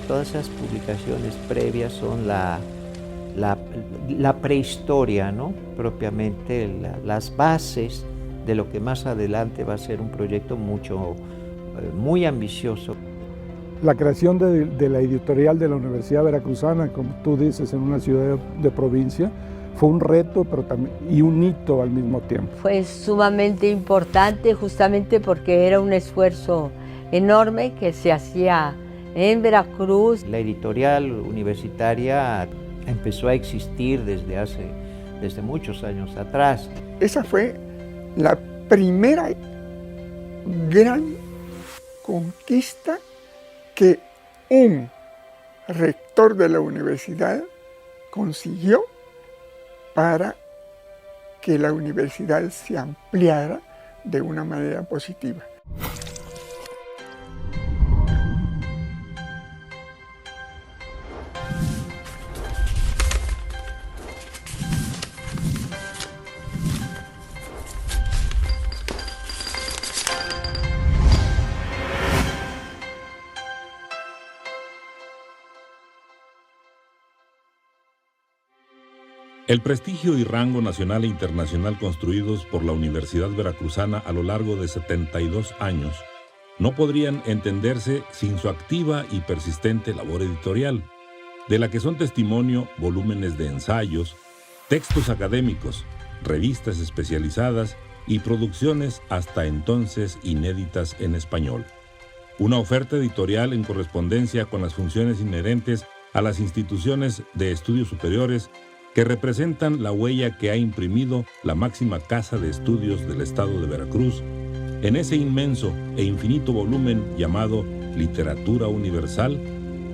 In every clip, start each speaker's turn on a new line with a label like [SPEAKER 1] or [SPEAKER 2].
[SPEAKER 1] Todas esas publicaciones previas son la prehistoria, ¿no? Propiamente las bases de lo que más adelante va a ser un proyecto muy ambicioso.
[SPEAKER 2] La creación de la editorial de la Universidad Veracruzana, como tú dices, en una ciudad de provincia, fue un reto pero también, y un hito al mismo tiempo.
[SPEAKER 3] Fue sumamente importante justamente porque era un esfuerzo enorme que se hacía en Veracruz.
[SPEAKER 1] La editorial universitaria empezó a existir desde muchos años atrás.
[SPEAKER 4] Esa fue la primera gran conquista que un rector de la universidad consiguió para que la universidad se ampliara de una manera positiva.
[SPEAKER 5] El prestigio y rango nacional e internacional construidos por la Universidad Veracruzana a lo largo de 72 años no podrían entenderse sin su activa y persistente labor editorial, de la que son testimonio volúmenes de ensayos, textos académicos, revistas especializadas y producciones hasta entonces inéditas en español. Una oferta editorial en correspondencia con las funciones inherentes a las instituciones de estudios superiores que representan la huella que ha imprimido la máxima casa de estudios del estado de Veracruz en ese inmenso e infinito volumen llamado Literatura Universal,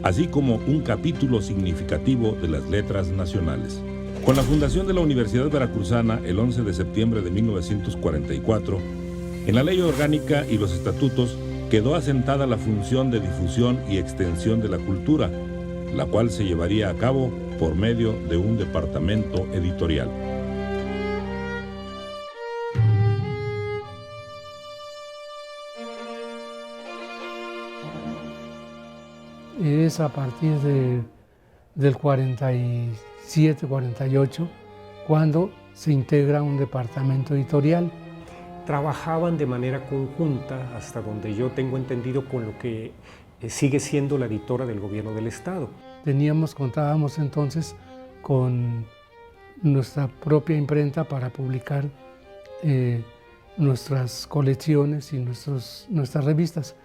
[SPEAKER 5] así como un capítulo significativo de las letras nacionales. Con la fundación de la Universidad Veracruzana el 11 de septiembre de 1944, en la Ley Orgánica y los Estatutos quedó asentada la función de difusión y extensión de la cultura, la cual se llevaría a cabo por medio de un departamento editorial.
[SPEAKER 6] Es a partir del 47, 48, cuando se integra un departamento editorial.
[SPEAKER 7] Trabajaban de manera conjunta, hasta donde yo tengo entendido, con lo que sigue siendo la editora del gobierno del estado.
[SPEAKER 6] Contábamos entonces con nuestra propia imprenta para publicar nuestras colecciones y nuestras revistas.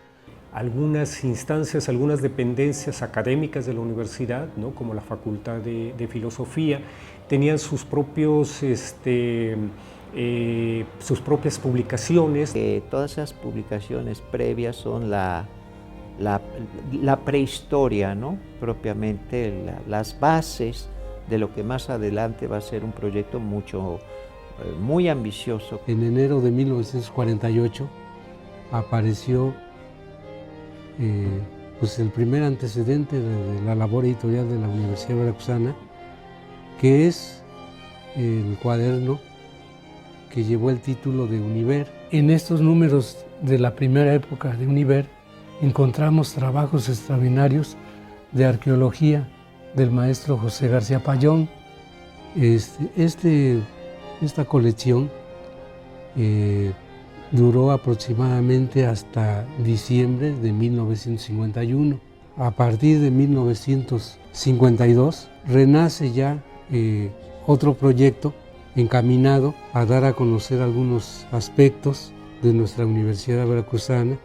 [SPEAKER 7] Algunas instancias, algunas dependencias académicas de la universidad, ¿no?, como la Facultad de Filosofía, tenían sus propias publicaciones.
[SPEAKER 1] Todas esas publicaciones previas son la prehistoria, ¿no? Propiamente las bases de lo que más adelante va a ser un proyecto muy ambicioso.
[SPEAKER 6] En enero de 1948 apareció el primer antecedente de la labor editorial de la Universidad Veracruzana, que es el cuaderno que llevó el título de Univer. En estos números de la primera época de Univer encontramos trabajos extraordinarios de arqueología del maestro José García Payón. Esta colección duró aproximadamente hasta diciembre de 1951. A partir de 1952 renace ya otro proyecto encaminado a dar a conocer algunos aspectos de nuestra Universidad Veracruzana.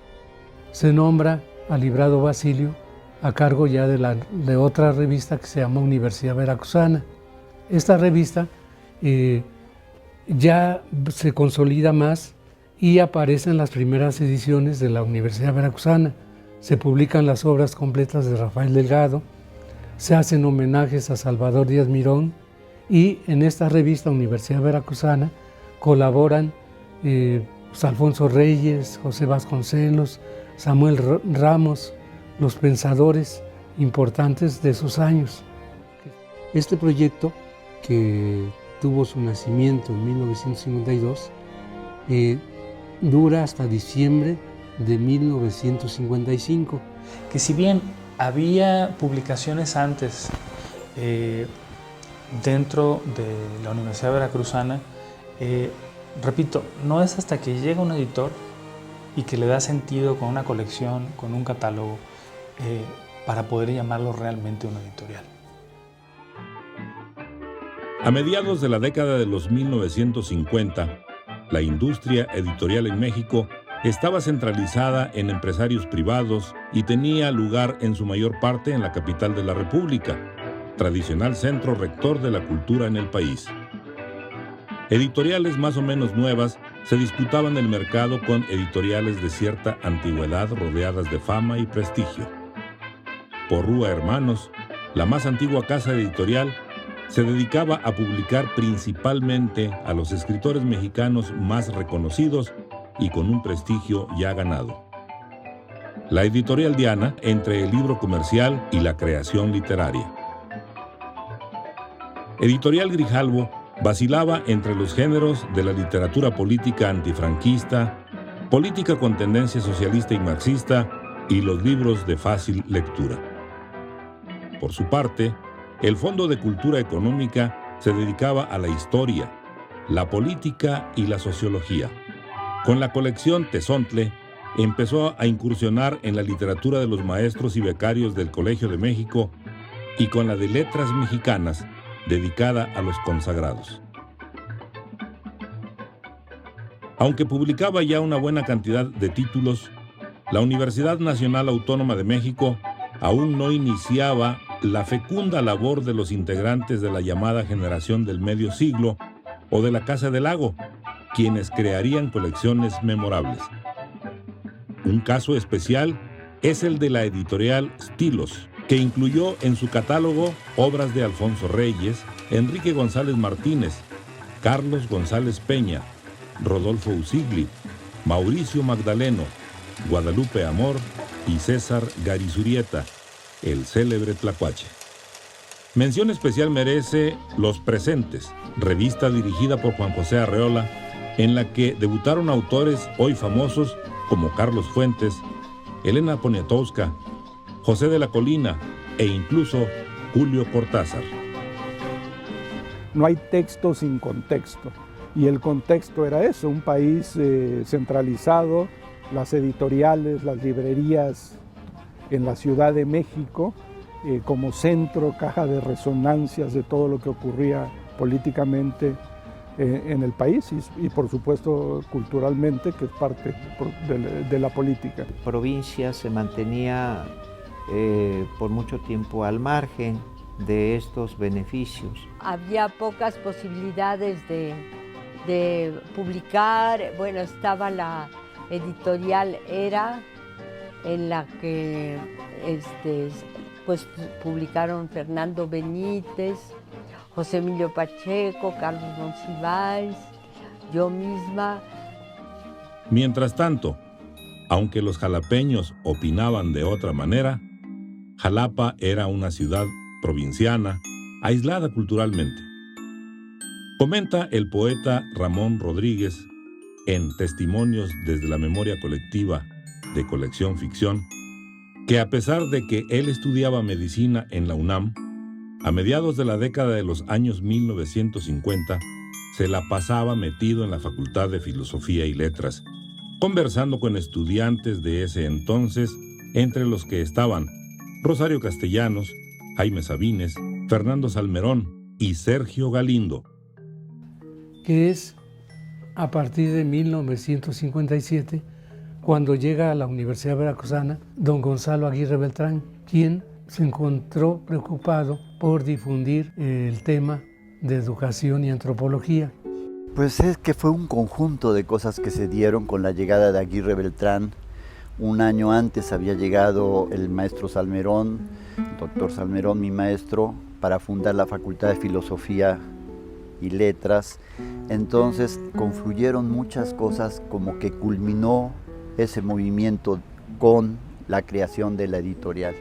[SPEAKER 6] Se nombra a Librado Basilio a cargo ya de otra revista que se llama Universidad Veracruzana. Esta revista ya se consolida más y aparecen las primeras ediciones de la Universidad Veracruzana. Se publican las obras completas de Rafael Delgado, se hacen homenajes a Salvador Díaz Mirón, y en esta revista Universidad Veracruzana colaboran Alfonso Reyes, José Vasconcelos, Samuel Ramos, los pensadores importantes de esos años. Este proyecto, que tuvo su nacimiento en 1952, dura hasta diciembre de 1955.
[SPEAKER 8] Que si bien Había publicaciones antes dentro de la Universidad Veracruzana. Repito, no es hasta que llega un editor y que le da sentido con una colección, con un catálogo, para poder llamarlo realmente una editorial.
[SPEAKER 5] A mediados de la década de los 1950, la industria editorial en México estaba centralizada en empresarios privados y tenía lugar en su mayor parte en la capital de la República, tradicional centro rector de la cultura en el país. Editoriales más o menos nuevas se disputaban el mercado con editoriales de cierta antigüedad rodeadas de fama y prestigio. Porrúa Hermanos, la más antigua casa editorial, se dedicaba a publicar principalmente a los escritores mexicanos más reconocidos y con un prestigio ya ganado. La editorial Diana, entre el libro comercial y la creación literaria. Editorial Grijalvo vacilaba entre los géneros de la literatura política antifranquista, política con tendencia socialista y marxista y los libros de fácil lectura. Por su parte, el Fondo de Cultura Económica se dedicaba a la historia, la política y la sociología. Con la colección Tezontle, empezó a incursionar en la literatura de los maestros y becarios del Colegio de México y con la de Letras Mexicanas, dedicada a los consagrados. Aunque publicaba ya una buena cantidad de títulos, la Universidad Nacional Autónoma de México aún no iniciaba la fecunda labor de los integrantes de la llamada generación del medio siglo o de la Casa del Lago, quienes crearían colecciones memorables. Un caso especial es el de la editorial Stilos, que incluyó en su catálogo obras de Alfonso Reyes, Enrique González Martínez, Carlos González Peña, Rodolfo Usigli, Mauricio Magdaleno, Guadalupe Amor y César Garizurieta, el célebre tlacuache. Mención especial merece Los Presentes, revista dirigida por Juan José Arreola, en la que debutaron autores hoy famosos como Carlos Fuentes, Elena Poniatowska, José de la Colina e incluso Julio Cortázar.
[SPEAKER 2] No hay texto sin contexto, y el contexto era eso, un país centralizado, las editoriales, las librerías en la Ciudad de México como centro, caja de resonancias de todo lo que ocurría políticamente en el país y por supuesto culturalmente, que es parte de la política.
[SPEAKER 1] La provincia se mantenía por mucho tiempo al margen de estos beneficios.
[SPEAKER 3] Había pocas posibilidades de publicar. Bueno, estaba la editorial Era, en la que pues publicaron Fernando Benítez, José Emilio Pacheco, Carlos Monsiváis, yo misma.
[SPEAKER 5] Mientras tanto, aunque los jalapeños opinaban de otra manera, Jalapa era una ciudad provinciana, aislada culturalmente. Comenta el poeta Ramón Rodríguez en Testimonios desde la Memoria Colectiva de Colección Ficción, que a pesar de que él estudiaba medicina en la UNAM, a mediados de la década de los años 1950, se la pasaba metido en la Facultad de Filosofía y Letras, conversando con estudiantes de ese entonces, entre los que estaban Rosario Castellanos, Jaime Sabines, Fernando Salmerón y Sergio Galindo.
[SPEAKER 6] Que es a partir de 1957, cuando llega a la Universidad Veracruzana don Gonzalo Aguirre Beltrán, quien se encontró preocupado por difundir el tema de educación y antropología.
[SPEAKER 9] Pues es que fue un conjunto de cosas que se dieron con la llegada de Aguirre Beltrán. Un año antes había llegado el maestro Salmerón, doctor Salmerón, mi maestro, para fundar la Facultad de Filosofía y Letras. Entonces confluyeron muchas cosas, como que culminó ese movimiento con la creación de la editorial.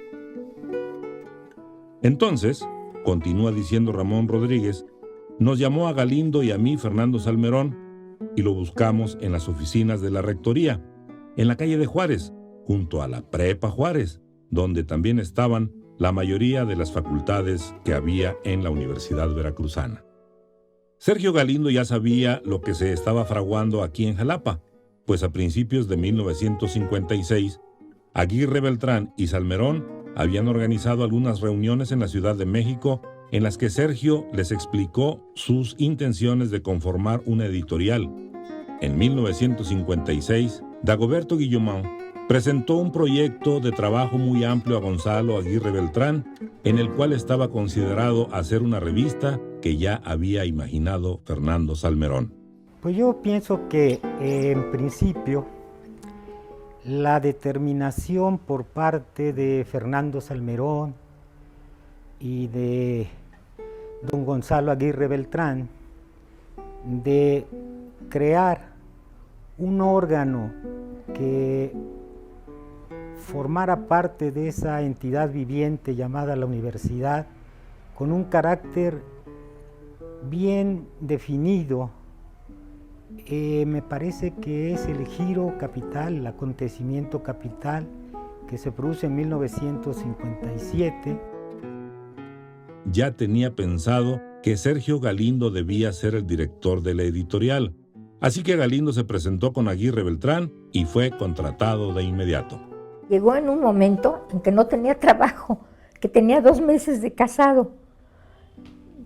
[SPEAKER 5] Entonces, continúa diciendo Ramón Rodríguez, nos llamó a Galindo y a mí Fernando Salmerón y lo buscamos en las oficinas de la Rectoría, en la calle de Juárez, junto a la Prepa Juárez, donde también estaban la mayoría de las facultades que había en la Universidad Veracruzana. Sergio Galindo ya sabía lo que se estaba fraguando aquí en Jalapa, pues a principios de 1956, Aguirre Beltrán y Salmerón habían organizado algunas reuniones en la Ciudad de México en las que Sergio les explicó sus intenciones de conformar una editorial. En 1956, Dagoberto Guillomán presentó un proyecto de trabajo muy amplio a Gonzalo Aguirre Beltrán, en el cual estaba considerado hacer una revista que ya había imaginado Fernando Salmerón.
[SPEAKER 10] Pues yo pienso que en principio la determinación por parte de Fernando Salmerón y de don Gonzalo Aguirre Beltrán de crear un órgano que formara parte de esa entidad viviente llamada la universidad, con un carácter bien definido, me parece que es el giro capital, el acontecimiento capital que se produce en 1957.
[SPEAKER 5] Ya tenía pensado que Sergio Galindo debía ser el director de la editorial, así que Galindo se presentó con Aguirre Beltrán y fue contratado de inmediato.
[SPEAKER 11] Llegó en un momento en que no tenía trabajo, que tenía 2 meses de casado,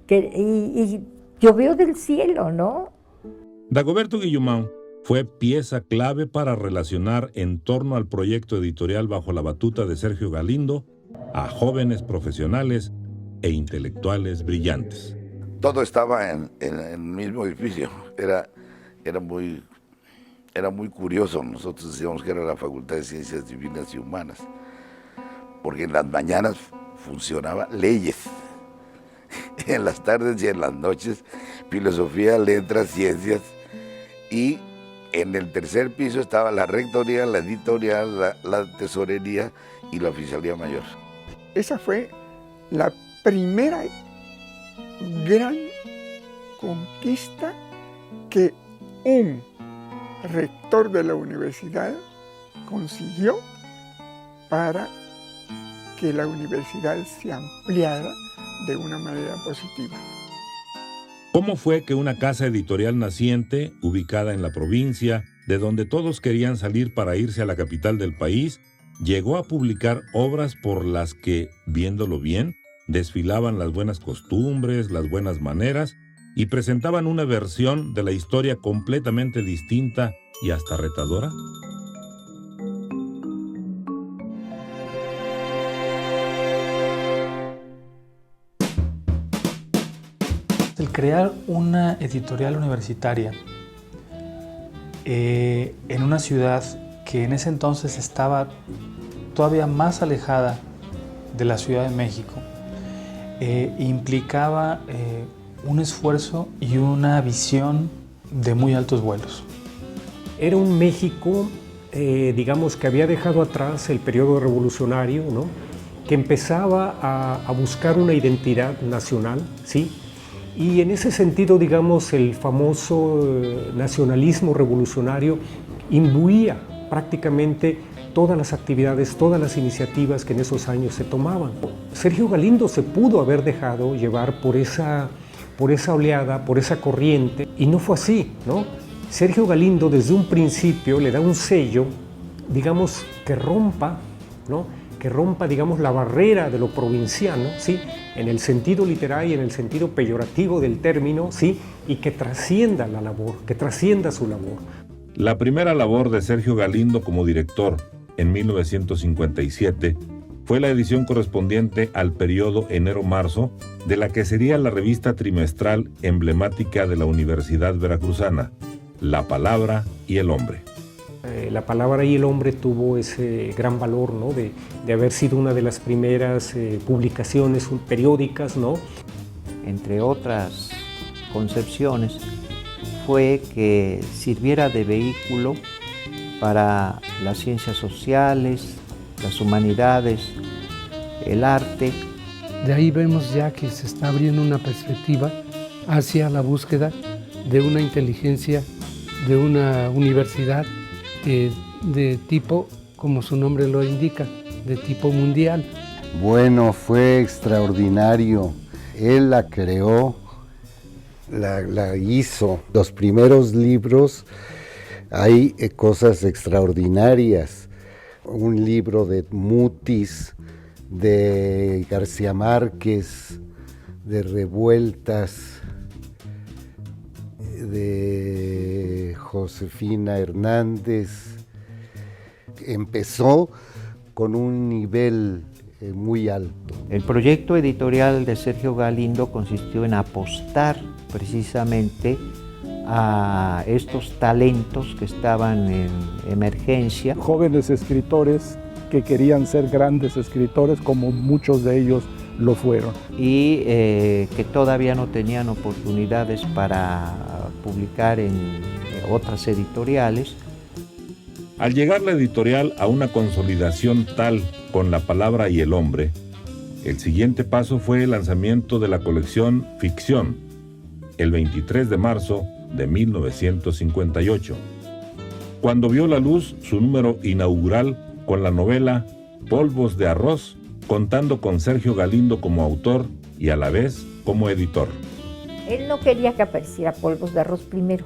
[SPEAKER 11] y llovió del cielo, ¿no?
[SPEAKER 5] Dagoberto Guillomán fue pieza clave para relacionar en torno al proyecto editorial bajo la batuta de Sergio Galindo a jóvenes profesionales e intelectuales brillantes.
[SPEAKER 12] Todo estaba en el mismo edificio, era muy curioso. Nosotros decíamos que era la Facultad de Ciencias Divinas y Humanas, porque en las mañanas funcionaba leyes, en las tardes y en las noches filosofía, letras, ciencias, y en el tercer piso estaba la rectoría, la editorial, la tesorería y la oficialía mayor.
[SPEAKER 4] Esa fue la primera gran conquista que un rector de la universidad consiguió para que la universidad se ampliara de una manera positiva.
[SPEAKER 5] ¿Cómo fue que una casa editorial naciente, ubicada en la provincia, de donde todos querían salir para irse a la capital del país, llegó a publicar obras por las que, viéndolo bien, desfilaban las buenas costumbres, las buenas maneras y presentaban una versión de la historia completamente distinta y hasta retadora?
[SPEAKER 8] El crear una editorial universitaria en una ciudad que en ese entonces estaba todavía más alejada de la Ciudad de México, implicaba un esfuerzo y una visión de muy altos vuelos.
[SPEAKER 7] Era un México, digamos, que había dejado atrás el periodo revolucionario, ¿no? Que empezaba a buscar una identidad nacional, ¿sí? Y en ese sentido, digamos, el famoso nacionalismo revolucionario imbuía prácticamente todas las actividades, todas las iniciativas que en esos años se tomaban. Sergio Galindo se pudo haber dejado llevar por esa oleada, por esa corriente, y no fue así, ¿no? Sergio Galindo desde un principio le da un sello, digamos, que rompa, ¿no? Que rompa, digamos, la barrera de lo provinciano, ¿sí? En el sentido literario y en el sentido peyorativo del término, ¿sí? Y que trascienda la labor, que trascienda su labor.
[SPEAKER 5] La primera labor de Sergio Galindo como director, en 1957, fue la edición correspondiente al periodo enero-marzo de la que sería la revista trimestral emblemática de la Universidad Veracruzana, La Palabra y el Hombre.
[SPEAKER 7] La Palabra y el Hombre tuvo ese gran valor, ¿no? de haber sido una de las primeras publicaciones periódicas, ¿no?
[SPEAKER 1] Entre otras concepciones, fue que sirviera de vehículo para las ciencias sociales, las humanidades, el arte.
[SPEAKER 6] De ahí vemos ya que se está abriendo una perspectiva hacia la búsqueda de una inteligencia, de una universidad de tipo, como su nombre lo indica, de tipo mundial.
[SPEAKER 13] Bueno, fue extraordinario. Él la creó, la hizo. Los primeros libros hay cosas extraordinarias. Un libro de Mutis, de García Márquez, de Revueltas, de Josefina Hernández. Empezó con un nivel muy alto.
[SPEAKER 1] El proyecto editorial de Sergio Galindo consistió en apostar precisamente a estos talentos que estaban en emergencia.
[SPEAKER 2] Jóvenes escritores que querían ser grandes escritores, como muchos de ellos lo fueron.
[SPEAKER 1] Y que todavía no tenían oportunidades para publicar en otras editoriales.
[SPEAKER 5] Al llegar la editorial a una consolidación tal con La Palabra y el Hombre, el siguiente paso fue el lanzamiento de la colección Ficción, el 23 de marzo de 1958, cuando vio la luz su número inaugural con la novela Polvos de Arroz, contando con Sergio Galindo como autor y a la vez como editor.
[SPEAKER 11] Él no quería que apareciera Polvos de Arroz primero,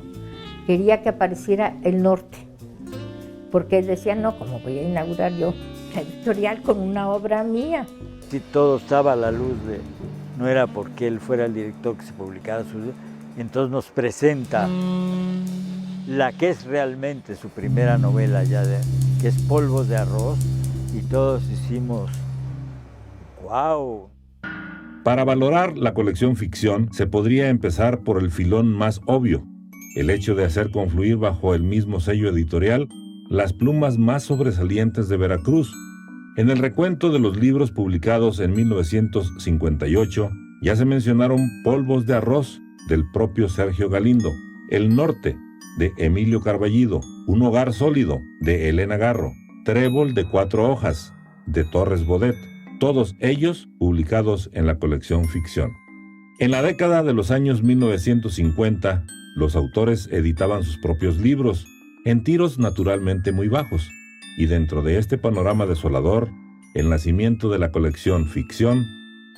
[SPEAKER 11] quería que apareciera El Norte, porque él decía, no, ¿cómo voy a inaugurar yo la editorial con una obra mía?
[SPEAKER 14] Si todo estaba a la luz de, no era porque él fuera el director que se publicara su libro, entonces nos presenta la que es realmente su primera novela ya, que es Polvos de Arroz, y todos hicimos, ¡wow!
[SPEAKER 5] Para valorar la colección Ficción se podría empezar por el filón más obvio, el hecho de hacer confluir bajo el mismo sello editorial las plumas más sobresalientes de Veracruz. En el recuento de los libros publicados en 1958 ya se mencionaron Polvos de Arroz, del propio Sergio Galindo, El Norte, de Emilio Carballido, Un Hogar Sólido, de Elena Garro, Trébol de 4 hojas, de Torres Bodet, todos ellos publicados en la colección Ficción. En la década de los años 1950, los autores editaban sus propios libros, en tiros naturalmente muy bajos, y dentro de este panorama desolador, el nacimiento de la colección Ficción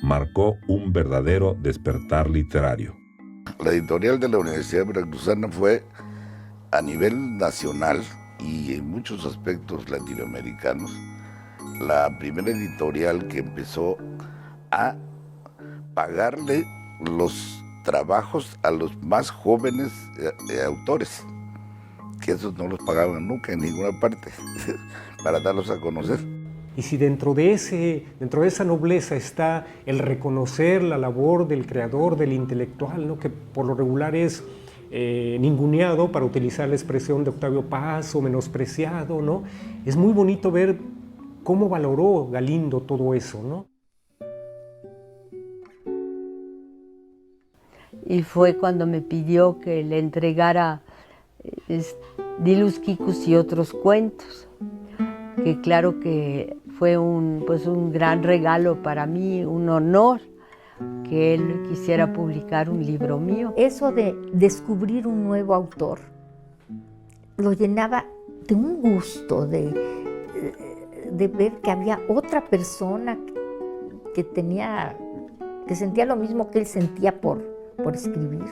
[SPEAKER 5] marcó un verdadero despertar literario.
[SPEAKER 12] La editorial de la Universidad Veracruzana fue a nivel nacional y en muchos aspectos latinoamericanos la primera editorial que empezó a pagarle los trabajos a los más jóvenes autores, que esos no los pagaban nunca en ninguna parte, para darlos a conocer.
[SPEAKER 7] Y si dentro de esa nobleza está el reconocer la labor del creador, del intelectual, ¿no?, que por lo regular es ninguneado, para utilizar la expresión de Octavio Paz, o menospreciado, ¿no? Es muy bonito ver cómo valoró Galindo todo eso, ¿no?
[SPEAKER 3] Y fue cuando me pidió que le entregara Dilus Kikus y otros cuentos, que claro que fue un gran regalo para mí, un honor que él quisiera publicar un libro mío.
[SPEAKER 11] Eso de descubrir un nuevo autor lo llenaba de un gusto, de ver que había otra persona que sentía lo mismo que él sentía por escribir.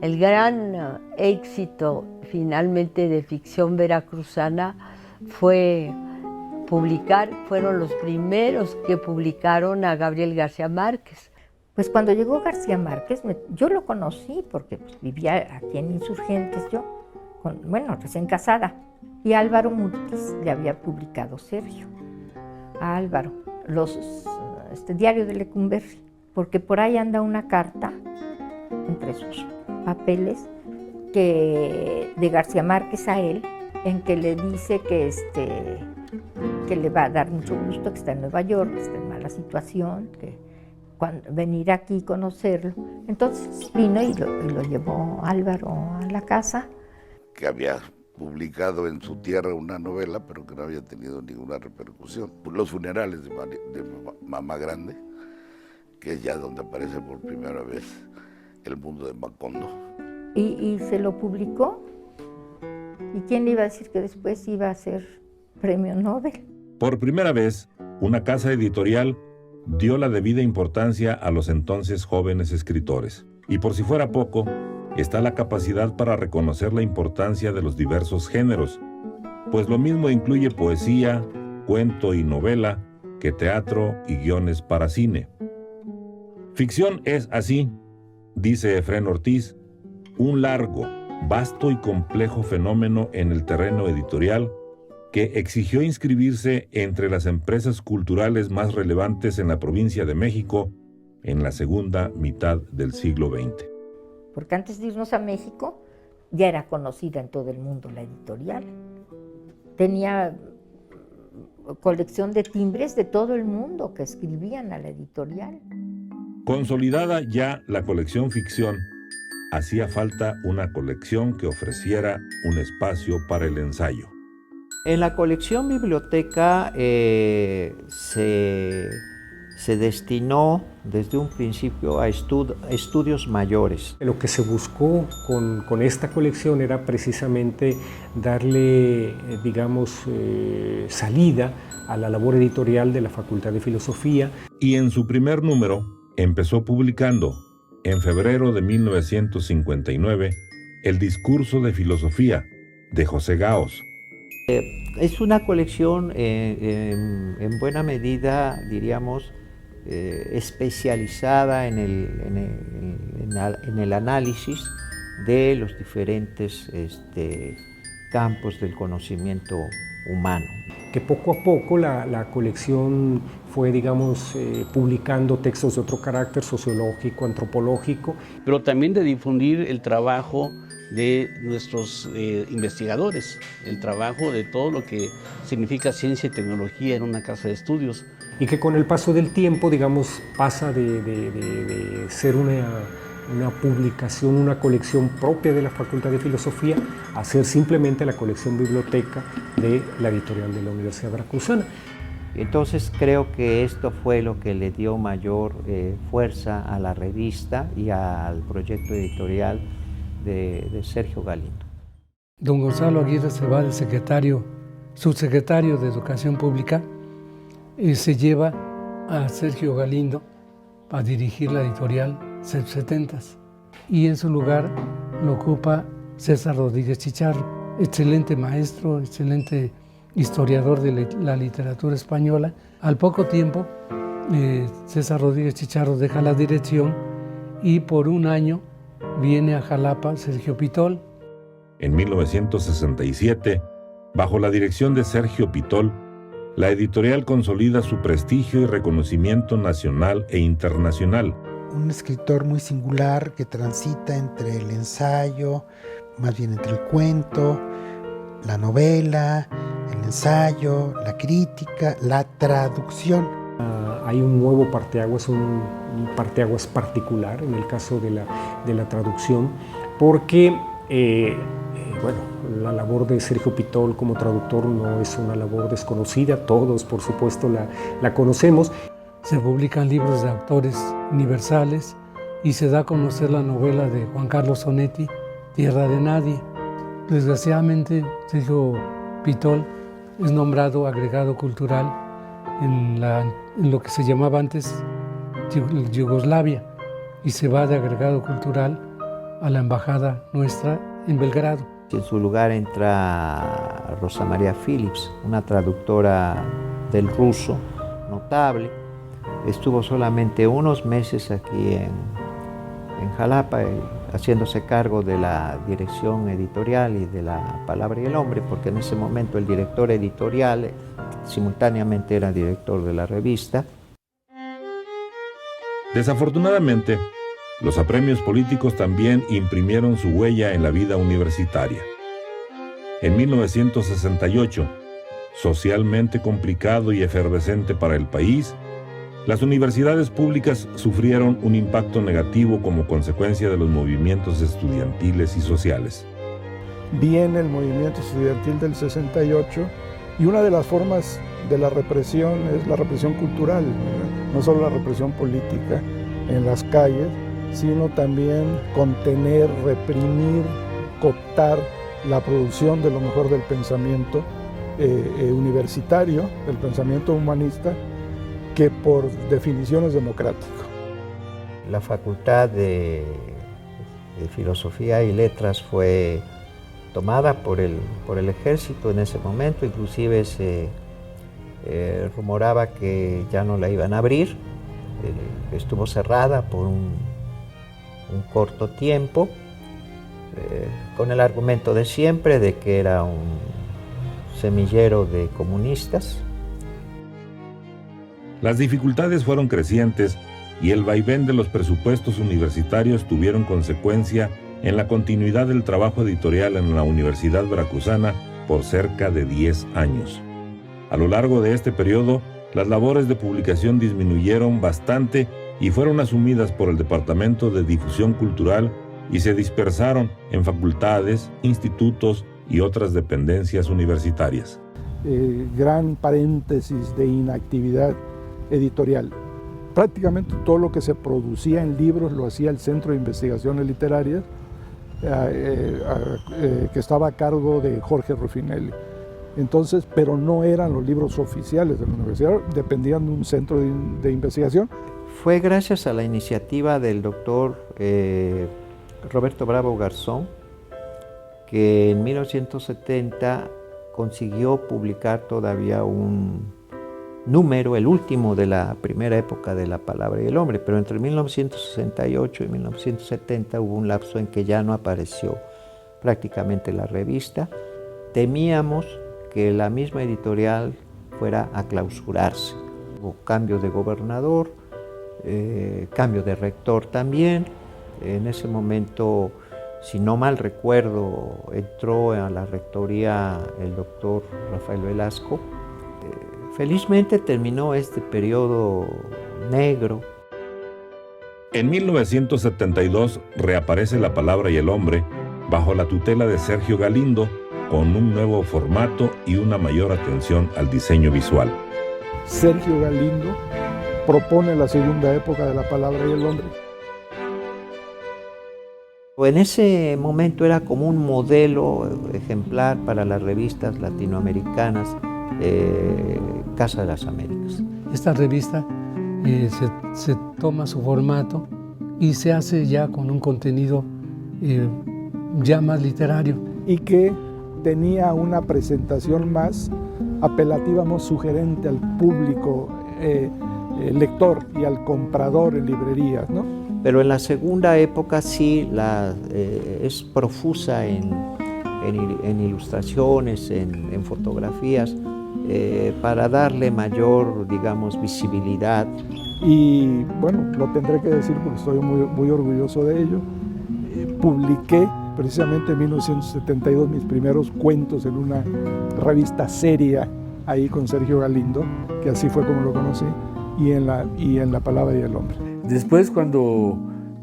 [SPEAKER 3] El gran éxito finalmente de Ficción Veracruzana fue fueron los primeros que publicaron a Gabriel García Márquez.
[SPEAKER 11] Pues cuando llegó García Márquez, yo lo conocí porque vivía aquí en Insurgentes yo, recién casada. Y Álvaro Mutis le había publicado Sergio, a Álvaro, Diario de Lecumberri, porque por ahí anda una carta entre sus papeles de García Márquez a él, en que le dice que le va a dar mucho gusto, que está en Nueva York, que está en mala situación, que venir aquí y conocerlo. Entonces vino y lo llevó Álvaro a la casa.
[SPEAKER 12] Que había publicado en su tierra una novela, pero que no había tenido ninguna repercusión. Los funerales de Mamá Grande, que es ya donde aparece por primera vez El mundo de Macondo.
[SPEAKER 11] Y se lo publicó. ¿Y quién le iba a decir que después iba a ser premio Nobel?
[SPEAKER 5] Por primera vez, una casa editorial dio la debida importancia a los entonces jóvenes escritores. Y por si fuera poco, está la capacidad para reconocer la importancia de los diversos géneros, pues lo mismo incluye poesía, cuento y novela que teatro y guiones para cine. Ficción es así, dice Efrén Ortiz, un largo, vasto y complejo fenómeno en el terreno editorial que exigió inscribirse entre las empresas culturales más relevantes en la provincia de México en la segunda mitad del siglo XX.
[SPEAKER 11] Porque antes de irnos a México ya era conocida en todo el mundo la editorial. Tenía colección de timbres de todo el mundo que escribían a la editorial.
[SPEAKER 5] Consolidada ya la colección ficción, hacía falta una colección que ofreciera un espacio para el ensayo.
[SPEAKER 1] En la colección biblioteca se destinó desde un principio a estudios mayores.
[SPEAKER 7] Lo que se buscó con esta colección era precisamente darle, digamos, salida a la labor editorial de la Facultad de Filosofía.
[SPEAKER 5] Y en su primer número empezó publicando, en febrero de 1959, el Discurso de Filosofía de José Gaos.
[SPEAKER 1] Es una colección en buena medida, diríamos, especializada en el análisis de los diferentes campos del conocimiento humano.
[SPEAKER 7] Que poco a poco la colección fue, digamos, publicando textos de otro carácter sociológico, antropológico.
[SPEAKER 15] Pero también de difundir el trabajo de nuestros investigadores, el trabajo de todo lo que significa ciencia y tecnología en una casa de estudios.
[SPEAKER 7] Y que con el paso del tiempo, digamos, pasa de ser una publicación, una colección propia de la Facultad de Filosofía, a ser simplemente la colección biblioteca de la editorial de la Universidad Veracruzana.
[SPEAKER 1] Entonces creo que esto fue lo que le dio mayor fuerza a la revista y al proyecto editorial de Sergio Galindo.
[SPEAKER 6] Don Gonzalo Aguirre se va de subsecretario de Educación Pública y se lleva a Sergio Galindo a dirigir la editorial CEP70s. Y en su lugar lo ocupa César Rodríguez Chicharro, excelente maestro, excelente historiador de la literatura española. Al poco tiempo, César Rodríguez Chicharro deja la dirección y por un año viene a Jalapa Sergio Pitol.
[SPEAKER 5] En 1967, bajo la dirección de Sergio Pitol, la editorial consolida su prestigio y reconocimiento nacional e internacional.
[SPEAKER 16] Un escritor muy singular que transita entre el ensayo, más bien entre el cuento, la novela, el ensayo, la crítica, la traducción.
[SPEAKER 7] Hay un nuevo parteaguas, un parteaguas particular en el caso de la traducción, porque bueno, la labor de Sergio Pitol como traductor no es una labor desconocida, todos por supuesto la conocemos.
[SPEAKER 6] Se publican libros de autores universales y se da a conocer la novela de Juan Carlos Onetti, Tierra de Nadie. Desgraciadamente, Sergio Pitol es nombrado agregado cultural en lo que se llamaba antes Yugoslavia y se va de agregado cultural a la embajada nuestra en Belgrado.
[SPEAKER 1] En su lugar entra Rosa María Phillips, una traductora del ruso notable. Estuvo solamente unos meses aquí en Jalapa, haciéndose cargo de la dirección editorial y de la Palabra y el Hombre, porque en ese momento el director editorial simultáneamente era director de la revista.
[SPEAKER 5] Desafortunadamente, los apremios políticos también imprimieron su huella en la vida universitaria. En 1968, socialmente complicado y efervescente para el país, las universidades públicas sufrieron un impacto negativo como consecuencia de los movimientos estudiantiles y sociales.
[SPEAKER 2] Viene el movimiento estudiantil del 68 y una de las formas de la represión es la represión cultural, ¿verdad? No solo la represión política en las calles, sino también contener, reprimir, cooptar la producción de lo mejor del pensamiento universitario, del pensamiento humanista, que por definición es democrático.
[SPEAKER 1] La Facultad de Filosofía y Letras fue tomada por el ejército en ese momento, inclusive se rumoraba que ya no la iban a abrir, estuvo cerrada por un corto tiempo, con el argumento de siempre de que era un semillero de comunistas.
[SPEAKER 5] Las dificultades fueron crecientes y el vaivén de los presupuestos universitarios tuvieron consecuencia en la continuidad del trabajo editorial en la Universidad Veracruzana por cerca de 10 años. A lo largo de este periodo, las labores de publicación disminuyeron bastante y fueron asumidas por el Departamento de Difusión Cultural y se dispersaron en facultades, institutos y otras dependencias universitarias.
[SPEAKER 2] Gran paréntesis de inactividad editorial. Prácticamente todo lo que se producía en libros lo hacía el Centro de Investigaciones Literarias, que estaba a cargo de Jorge Ruffinelli. Entonces, pero no eran los libros oficiales de la universidad, dependían de un centro de investigación.
[SPEAKER 1] Fue gracias a la iniciativa del doctor Roberto Bravo Garzón que en 1970 consiguió publicar todavía un número, el último de la primera época de La Palabra y el Hombre, pero entre 1968 y 1970 hubo un lapso en que ya no apareció prácticamente la revista. Temíamos que la misma editorial fuera a clausurarse. Hubo cambio de gobernador, cambio de rector también. En ese momento, si no mal recuerdo, entró a la rectoría el doctor Rafael Velasco. Felizmente terminó este periodo negro.
[SPEAKER 5] En 1972 reaparece La Palabra y el Hombre bajo la tutela de Sergio Galindo, con un nuevo formato y una mayor atención al diseño visual.
[SPEAKER 2] Sergio Galindo propone la segunda época de La Palabra y el Hombre.
[SPEAKER 1] En ese momento era como un modelo ejemplar para las revistas latinoamericanas, Casa de las Américas.
[SPEAKER 6] Esta revista se toma su formato y se hace ya con un contenido ya más literario.
[SPEAKER 2] Y que tenía una presentación más apelativa, más sugerente al público lector y al comprador en librerías, ¿no?
[SPEAKER 1] Pero en la segunda época sí es profusa en ilustraciones, en fotografías, para darle mayor, digamos, visibilidad.
[SPEAKER 2] Y bueno, lo tendré que decir porque estoy muy orgulloso de ello. Publiqué precisamente en 1972 mis primeros cuentos en una revista seria ahí con Sergio Galindo, que así fue como lo conocí, y en La Palabra y el Hombre.
[SPEAKER 17] Después, cuando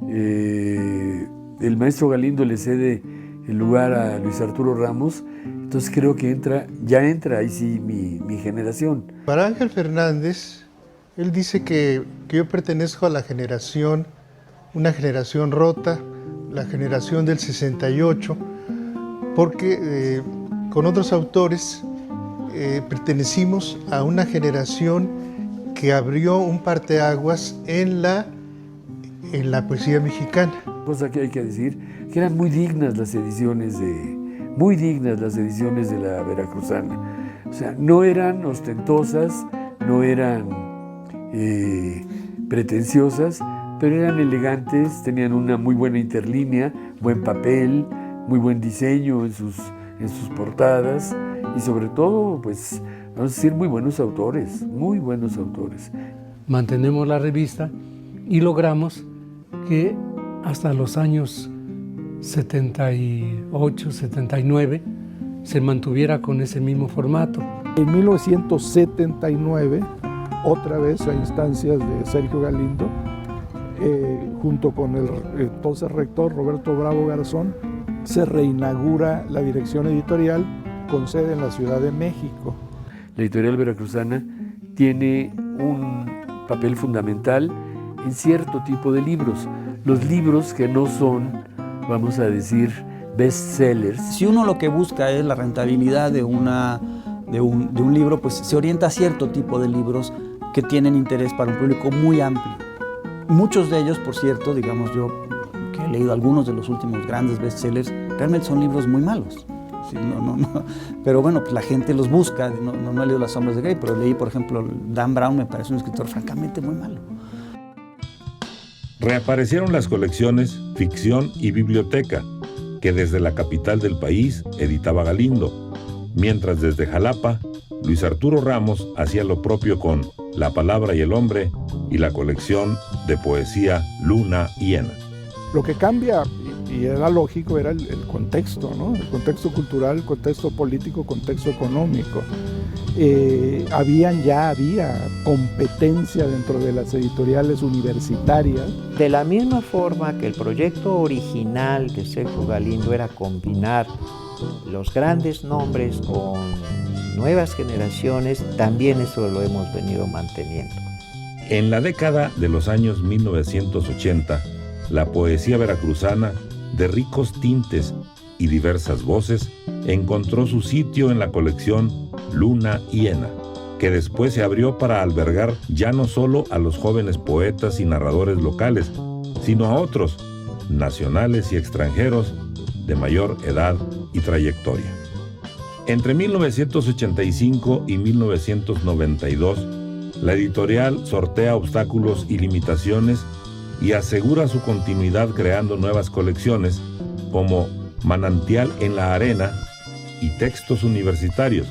[SPEAKER 17] el maestro Galindo le cede el lugar a Luis Arturo Ramos, entonces creo que ya entra ahí sí mi generación.
[SPEAKER 18] Para Ángel Fernández, él dice que yo pertenezco a una generación rota, la generación del 68, porque con otros autores pertenecimos a una generación que abrió un parteaguas en la poesía mexicana.
[SPEAKER 17] Cosa que hay que decir, que eran muy dignas las ediciones de la Veracruzana. O sea, no eran ostentosas, no eran pretenciosas, pero eran elegantes, tenían una muy buena interlínea, buen papel, muy buen diseño en sus portadas y sobre todo, pues, vamos a decir, muy buenos autores.
[SPEAKER 6] Mantenemos la revista y logramos que hasta los años 78, 79 se mantuviera con ese mismo formato.
[SPEAKER 2] En 1979, otra vez a instancias de Sergio Galindo, junto con el entonces rector Roberto Bravo Garzón, se reinaugura la dirección editorial con sede en la Ciudad de México.
[SPEAKER 17] La editorial veracruzana tiene un papel fundamental en cierto tipo de libros. Los libros que no son, vamos a decir, bestsellers.
[SPEAKER 19] Si uno lo que busca es la rentabilidad de de un libro, pues se orienta a cierto tipo de libros que tienen interés para un público muy amplio. Muchos de ellos, por cierto, digamos yo, que he leído algunos de los últimos grandes bestsellers, realmente son libros muy malos. Sí, pero bueno, pues la gente los busca. No he leído Las sombras de Grey, pero leí, por ejemplo, Dan Brown, me parece un escritor francamente muy malo.
[SPEAKER 5] Reaparecieron las colecciones Ficción y Biblioteca, que desde la capital del país editaba Galindo, mientras desde Jalapa, Luis Arturo Ramos hacía lo propio con La palabra y el hombre y la colección de poesía Luna Hiena.
[SPEAKER 2] Lo que cambia, y era lógico, era el contexto, ¿no? El contexto cultural, el contexto político, el contexto económico. Había competencia dentro de las editoriales universitarias.
[SPEAKER 1] De la misma forma que el proyecto original de Sergio Galindo era combinar los grandes nombres con nuevas generaciones, también eso lo hemos venido manteniendo.
[SPEAKER 5] En la década de los años 1980, la poesía veracruzana, de ricos tintes y diversas voces, encontró su sitio en la colección Luna Hiena, que después se abrió para albergar ya no solo a los jóvenes poetas y narradores locales, sino a otros, nacionales y extranjeros, de mayor edad y trayectoria. Entre 1985 y 1992, la editorial sortea obstáculos y limitaciones y asegura su continuidad creando nuevas colecciones como Manantial en la Arena y Textos Universitarios,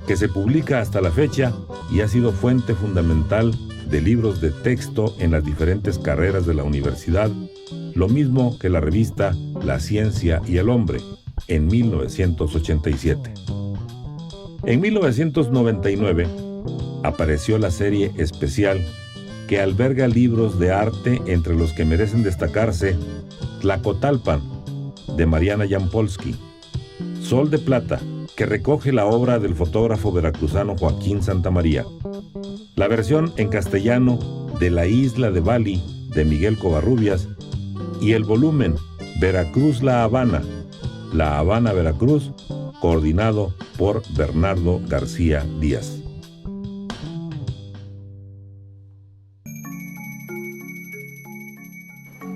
[SPEAKER 5] que se publica hasta la fecha y ha sido fuente fundamental de libros de texto en las diferentes carreras de la universidad, lo mismo que la revista La Ciencia y el Hombre, en 1987. En 1999 apareció la serie especial que alberga libros de arte, entre los que merecen destacarse Tlacotalpan, de Mariana Jampolsky, Sol de Plata, que recoge la obra del fotógrafo veracruzano Joaquín Santamaría, la versión en castellano de La Isla de Bali, de Miguel Covarrubias, y el volumen Veracruz La Habana, Veracruz, coordinado por Bernardo García Díaz.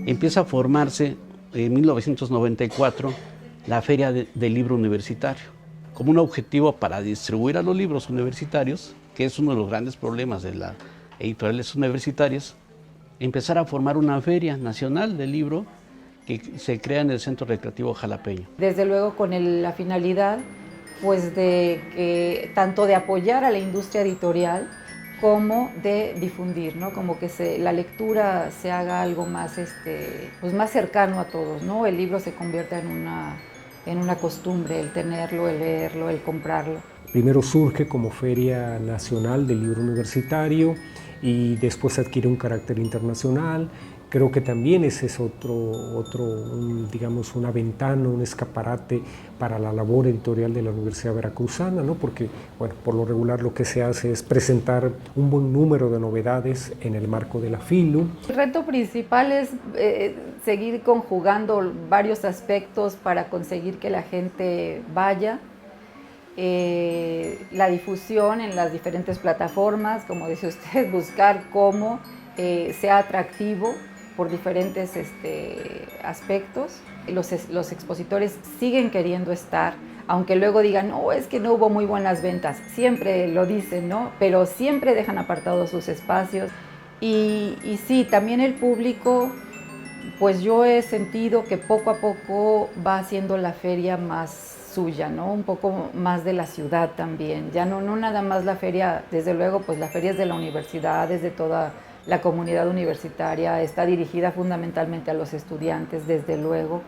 [SPEAKER 15] Empieza a formarse en 1994 la Feria del Libro Universitario, como un objetivo para distribuir a los libros universitarios, que es uno de los grandes problemas de las editoriales universitarias, empezar a formar una feria nacional del libro que se crea en el Centro Recreativo Jalapeño.
[SPEAKER 20] Desde luego con la finalidad pues tanto de apoyar a la industria editorial como de difundir, ¿no? Como que la lectura se haga algo más, pues más cercano a todos, ¿no? El libro se convierta en una costumbre, el tenerlo, el leerlo, el comprarlo.
[SPEAKER 7] Primero surge como Feria Nacional del Libro Universitario y después adquiere un carácter internacional. Creo que también ese es digamos, una ventana, un escaparate para la labor editorial de la Universidad Veracruzana, ¿no? Porque, bueno, por lo regular lo que se hace es presentar un buen número de novedades en el marco de la FILU.
[SPEAKER 20] El reto principal es seguir conjugando varios aspectos para conseguir que la gente vaya. La difusión en las diferentes plataformas, como dice usted, buscar cómo sea atractivo por diferentes aspectos. Los expositores siguen queriendo estar, aunque luego digan, no, es que no hubo muy buenas ventas, siempre lo dicen, ¿no? Pero siempre dejan apartados sus espacios. Y sí, también el público, pues yo he sentido que poco a poco va haciendo la feria más suya, ¿no? Un poco más de la ciudad también, ya no nada más la feria, desde luego, pues la feria es de la universidad, es de toda la comunidad universitaria, está dirigida fundamentalmente a los estudiantes, desde luego,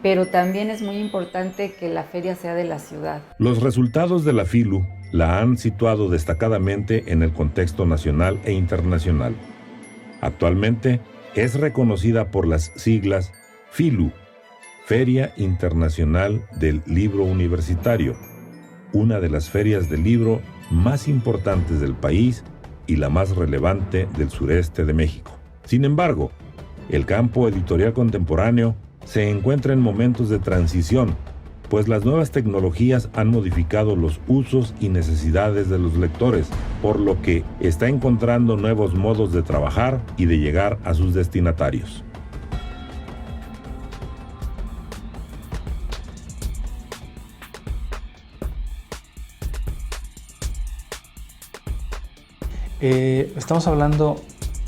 [SPEAKER 20] pero también es muy importante que la feria sea de la ciudad.
[SPEAKER 5] Los resultados de la FILU la han situado destacadamente en el contexto nacional e internacional. Actualmente es reconocida por las siglas FILU, Feria Internacional del Libro Universitario, una de las ferias del libro más importantes del país y la más relevante del sureste de México. Sin embargo, el campo editorial contemporáneo se encuentra en momentos de transición, pues las nuevas tecnologías han modificado los usos y necesidades de los lectores, por lo que está encontrando nuevos modos de trabajar y de llegar a sus destinatarios.
[SPEAKER 8] Estamos hablando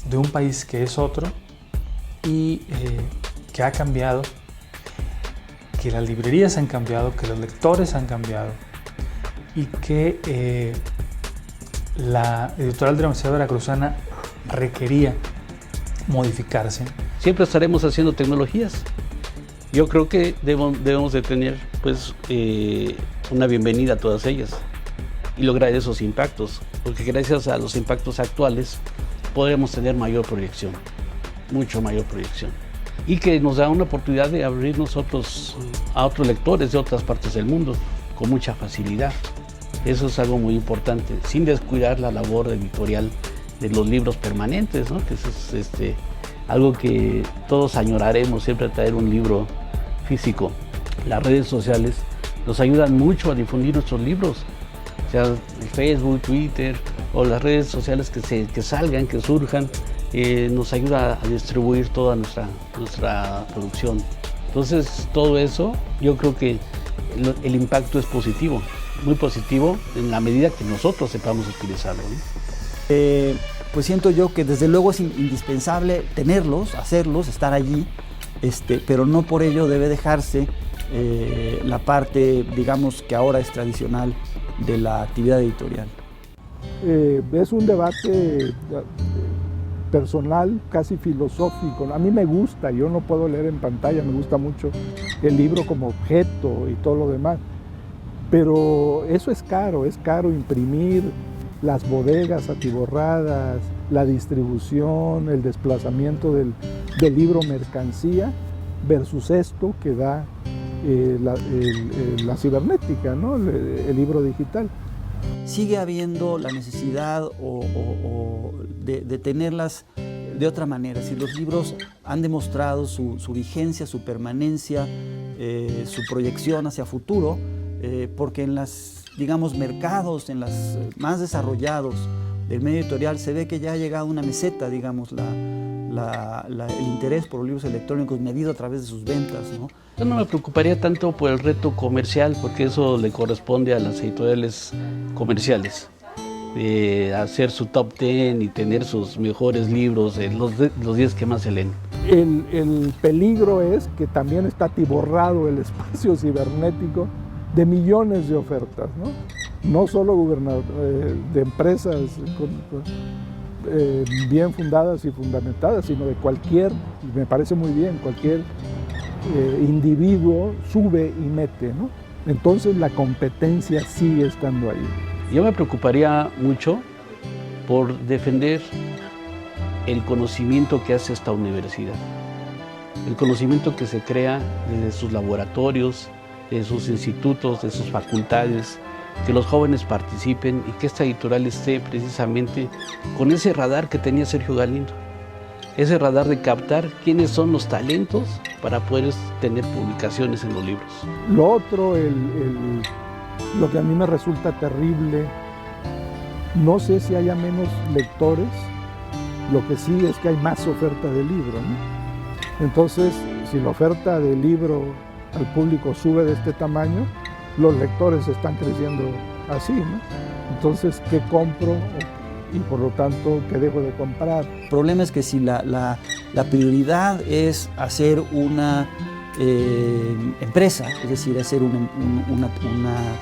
[SPEAKER 8] de un país que es otro y que ha cambiado, que las librerías han cambiado, que los lectores han cambiado y que la editorial de la Universidad Veracruzana requería modificarse.
[SPEAKER 15] Siempre estaremos haciendo tecnologías. Yo creo que debemos de tener pues, una bienvenida a todas ellas y lograr esos impactos, porque gracias a los impactos actuales podremos tener mayor proyección, mucho mayor proyección, y que nos da una oportunidad de abrir nosotros a otros lectores de otras partes del mundo con mucha facilidad. Eso es algo muy importante, sin descuidar la labor editorial de los libros permanentes, ¿no? Que eso es algo que todos añoraremos, siempre traer un libro físico. Las redes sociales nos ayudan mucho a difundir nuestros libros, o sea, Facebook, Twitter o las redes sociales que salgan, que surjan, nos ayuda a distribuir toda nuestra producción. Entonces, todo eso, yo creo que el impacto es positivo, muy positivo en la medida que nosotros sepamos utilizarlo, ¿no?
[SPEAKER 19] Pues siento yo que desde luego es indispensable tenerlos, hacerlos, estar allí, pero no por ello debe dejarse la parte, digamos, que ahora es tradicional de la actividad editorial.
[SPEAKER 2] Es un debate personal, casi filosófico. A mí me gusta, yo no puedo leer en pantalla, me gusta mucho el libro como objeto y todo lo demás, pero eso es caro imprimir, las bodegas atiborradas, la distribución, el desplazamiento del libro mercancía versus esto que da la cibernética, ¿no? El libro digital.
[SPEAKER 19] Sigue habiendo la necesidad de tenerlas de otra manera. Si los libros han demostrado su vigencia, su permanencia, su proyección hacia futuro, porque en los, digamos, mercados, en los más desarrollados del medio editorial, se ve que ya ha llegado a una meseta, digamos, el interés por los libros electrónicos medido a través de sus ventas, ¿no?
[SPEAKER 15] Yo no me preocuparía tanto por el reto comercial, porque eso le corresponde a las editoriales comerciales, de hacer su top 10 y tener sus mejores libros, los 10 que más se leen.
[SPEAKER 2] El peligro es que también está atiborrado el espacio cibernético de millones de ofertas, no solo de empresas bien fundadas y fundamentadas, sino de cualquier, me parece muy bien, cualquier individuo sube y mete, ¿no? Entonces la competencia sigue estando ahí.
[SPEAKER 15] Yo me preocuparía mucho por defender el conocimiento que hace esta universidad, el conocimiento que se crea desde sus laboratorios, de sus institutos, de sus facultades, que los jóvenes participen y que esta editorial esté precisamente con ese radar que tenía Sergio Galindo, ese radar de captar quiénes son los talentos para poder tener publicaciones en los libros.
[SPEAKER 2] Lo otro, lo que a mí me resulta terrible, no sé si haya menos lectores, lo que sí es que hay más oferta de libro, ¿no? Entonces, si la oferta de libro al público sube de este tamaño, los lectores están creciendo así, ¿no? Entonces, ¿qué compro? Y por lo tanto, ¿qué dejo de comprar?
[SPEAKER 19] El problema es que si la prioridad es hacer una empresa, es decir, hacer una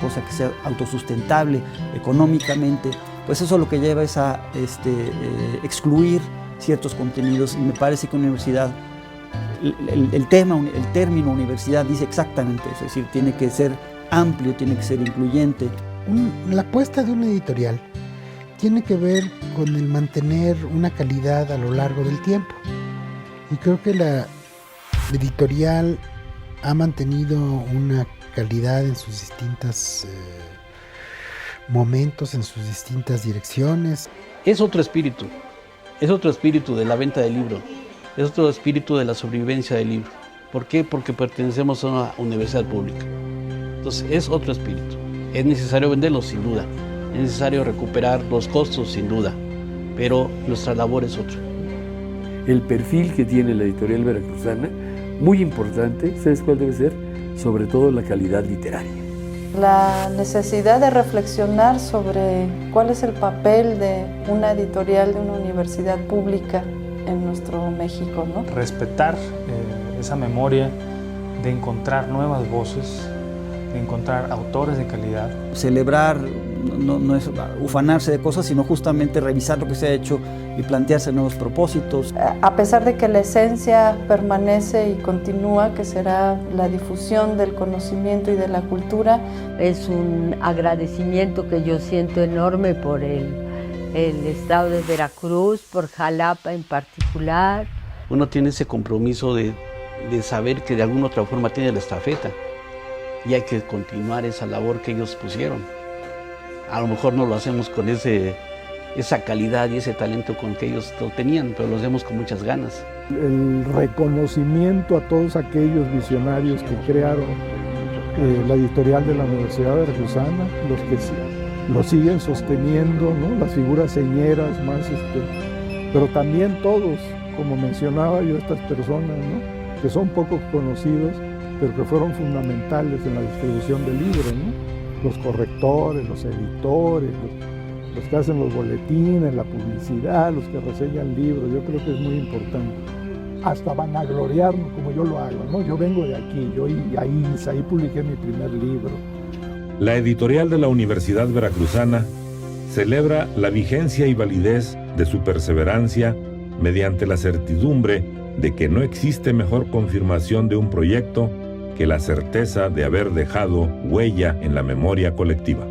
[SPEAKER 19] cosa que sea autosustentable económicamente, pues eso lo que lleva es a excluir ciertos contenidos, y me parece que una universidad, el término universidad dice exactamente eso, es decir, tiene que ser amplio, tiene que ser incluyente.
[SPEAKER 16] La apuesta de una editorial tiene que ver con el mantener una calidad a lo largo del tiempo, y creo que la editorial ha mantenido una calidad en sus distintos momentos, en sus distintas direcciones.
[SPEAKER 15] Es otro espíritu de la venta del libro, es otro espíritu de la sobrevivencia del libro. ¿Por qué? Porque pertenecemos a una universidad pública. Entonces es otro espíritu. Es necesario venderlos, sin duda. Es necesario recuperar los costos, sin duda. Pero nuestra labor es otra.
[SPEAKER 17] El perfil que tiene la editorial veracruzana, muy importante, ¿sabes cuál debe ser? Sobre todo la calidad literaria.
[SPEAKER 21] La necesidad de reflexionar sobre cuál es el papel de una editorial de una universidad pública en nuestro México, ¿no?
[SPEAKER 8] Respetar esa memoria de encontrar nuevas voces, de encontrar autores de calidad.
[SPEAKER 19] Celebrar no es ufanarse de cosas, sino justamente revisar lo que se ha hecho y plantearse nuevos propósitos.
[SPEAKER 21] A pesar de que la esencia permanece y continúa, que será la difusión del conocimiento y de la cultura.
[SPEAKER 3] Es un agradecimiento que yo siento enorme por el estado de Veracruz, por Jalapa en particular.
[SPEAKER 15] Uno tiene ese compromiso de saber que de alguna otra forma tiene la estafeta y hay que continuar esa labor que ellos pusieron. A lo mejor no lo hacemos con esa calidad y ese talento con que ellos lo tenían, pero lo hacemos con muchas ganas.
[SPEAKER 2] El reconocimiento a todos aquellos visionarios que crearon la editorial de la Universidad Veracruzana, los que lo siguen sosteniendo, ¿no? Las figuras señeras más, pero también todos, como mencionaba yo, estas personas, ¿no? Que son poco conocidos, pero que fueron fundamentales en la distribución del libro, ¿no? Los correctores, los editores, los que hacen los boletines, la publicidad, los que reseñan libros. Yo creo que es muy importante. Hasta vanagloriarnos como yo lo hago, ¿no? Yo vengo de aquí, ahí publiqué mi primer libro.
[SPEAKER 5] La editorial de la Universidad Veracruzana celebra la vigencia y validez de su perseverancia mediante la certidumbre de que no existe mejor confirmación de un proyecto que la certeza de haber dejado huella en la memoria colectiva.